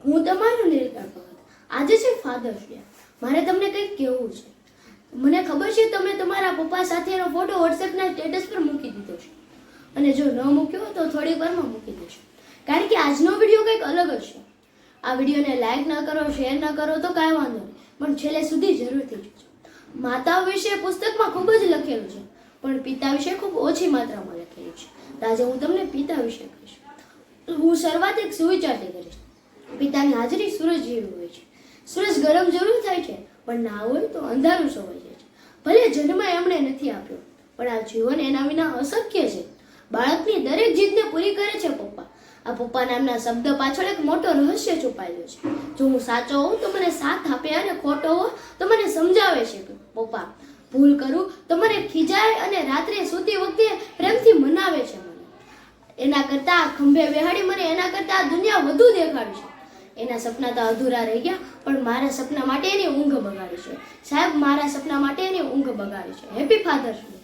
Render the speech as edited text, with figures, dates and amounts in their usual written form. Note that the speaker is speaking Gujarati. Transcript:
હું તમારો નીલકંઠ ભગત। આજે છે ફાધર્સ ડે। મારે તમને કંઈક કહેવું છે। મને ખબર છે તમે તમારા પપ્પા સાથેનો ફોટો વોટ્સએપના સ્ટેટસ પર મૂકી દીધો છે, અને જો ન મૂક્યો હોય તો થોડી વારમાં મૂકી દેશો, કારણ કે આજનો વિડીયો કંઈક અલગ જ છે। આ વિડીયોને લાઈક ન કરો, શેર ન કરો તો કાંઈ વાંધો નહીં, પણ છેલ્લે સુધી જરૂરથી જોજો। માતાઓ વિશે પુસ્તકમાં ખૂબ જ લખેલું છે, પણ પિતા વિશે ખૂબ ઓછી માત્રામાં લખેલું છે। તો આજે હું તમને પિતા વિશે કહીશ। હું શરૂઆત એક સુવિચારથી કરીશ। પિતાની હાજરી સૂરજ જેવી હોય છે। સૂરજ ગરમ જરૂર થાય છે, પણ ના હોય તો અંધારું છવાઈ જાય છે। ભલે જન્મ એમણે નથી આપ્યો, પણ આ જીવન એના વિના અશક્ય છે। બાળકની દરેક જીદને પૂરી કરે છે પપ્પા। આ પપ્પા નામના શબ્દ પાછળ એક મોટો રહસ્ય છુપાયેલો છે। જો હું સાચો હોઉં તો મને સાથ આપે, અને ખોટો હોઉં તો મને સમજાવે છે કે પપ્પા ભૂલ કરું તો મને ખીજાય, અને રાત્રે સૂતી વખતે પ્રેમથી મનાવે છે મને। એના કરતા આ ખંભે બેહાડી મને એના કરતા આ દુનિયા વધુ દેખાડી છે। એના સપના તો અધૂરા રહી ગયા, પણ મારા સપના માટે એની ઊંઘ બગાડી છે। સાહેબ, મારા સપના માટે એની ઊંઘ બગાડી છે। Happy father's day.